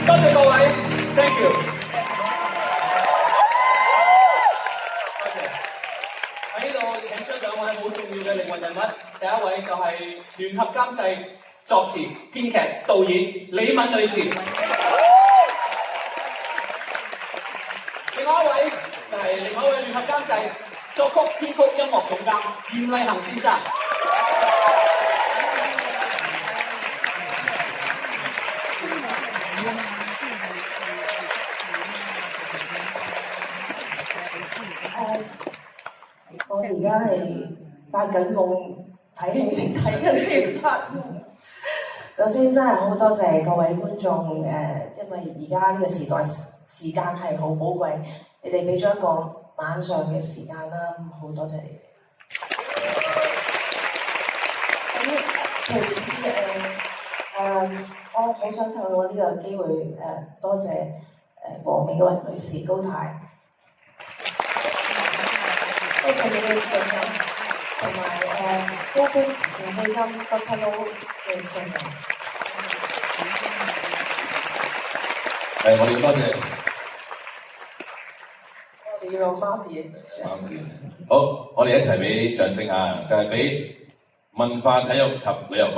多謝各位 ，thank you。多謝。喺呢度請出兩位好重要嘅靈魂人物，第一位就係聯合監製、作詞、編劇、導演李敏女士。另外一位就係另外一位聯合監製、作曲、編曲、音樂總監嚴勵恒先生。我而家係發緊夢，睇戲定睇緊戲發夢。首先真係好多謝各位觀眾，因為而家呢個時代時間係好寶貴，你哋俾咗一個晚上嘅時間啦，好多謝你哋。咁其次我好想透過呢個機會多謝黃美雲女士高太。多謝你嘅信任，同埋多邊慈善基金 Dr. Low 嘅信任。我哋多謝。我哋要用貓字。貓字。好，我哋一齊俾掌聲啊！就係俾文化體育及旅遊局、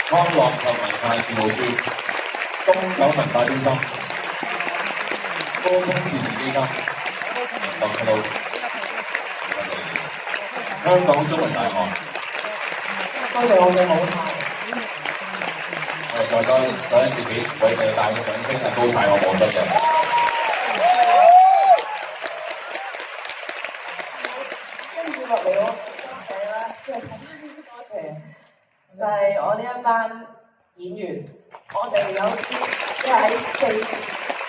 康樂及文化事務處、東九文化中心、高峰慈善基金、Dr. Low。香港中文大學，多謝我嘅母校。我哋再一次俾佢哋大嘅掌聲啊！高太我冇得嘅。跟住落嚟我多謝啦，即係多謝，就係我呢一班演員，我哋有啲即係喺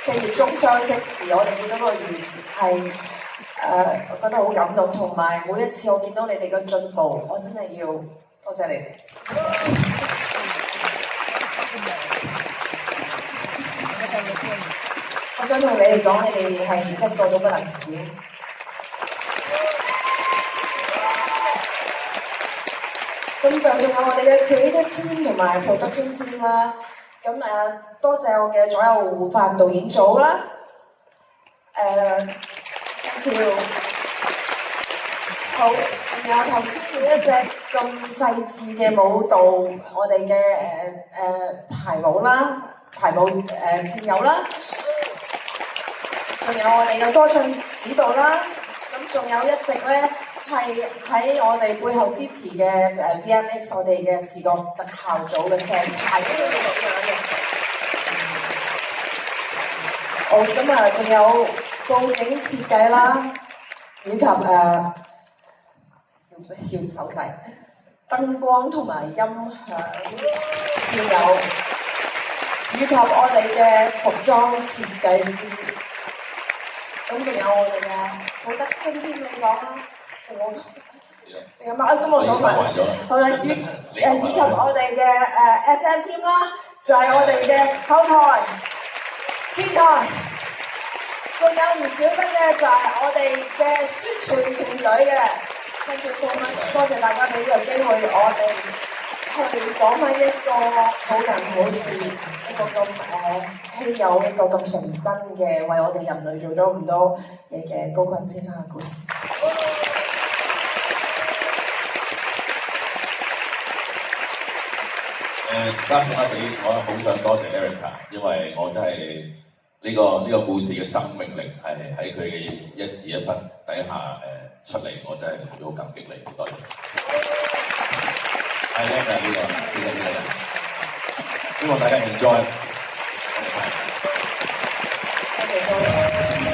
4月中相識，而我哋見到個緣係。我覺得好感動，同埋每一次我見到你哋嘅進步，我真係要多謝你哋。我想同你哋講，你哋係一個都不能少。咁就仲有我哋嘅 creative team 同埋 production team 啦。咁多謝我嘅左右護法導演組啦。好，仲有頭先一隻咁細緻嘅舞蹈，我哋嘅排舞啦，排舞戰友啦，仲有我哋嘅歌唱指導啦，咁仲有一直咧係喺我哋背後支持嘅VFX 我哋嘅視覺特效組嘅成排都喺度咁樣嘅。好，咁啊，仲有佈景設計啦。以及要手勢，燈光同埋音響戰友，以及我哋嘅服裝設計師，咁仲有我哋嘅好得今天你講啦，同我講。你咁啊，咁我講埋。好啦，以及我哋嘅SM team 啦，就係我哋嘅後台、前台，仲有唔少得嘅就係我哋嘅宣傳團隊嘅。Thank you so much， 多謝大家俾呢個機會我哋去講翻一個好人好事，一個咁稀有、一個咁純真嘅，為我哋人類做咗咁多嘢嘅高錕先生嘅故事。加上一比，我好想多謝 Erica， 因為我真係呢個故事嘅生命力係喺佢嘅一字一筆底下出嚟，我真係好感激你，多謝。係叻㗎呢個人，希望大家 enjoy。多謝。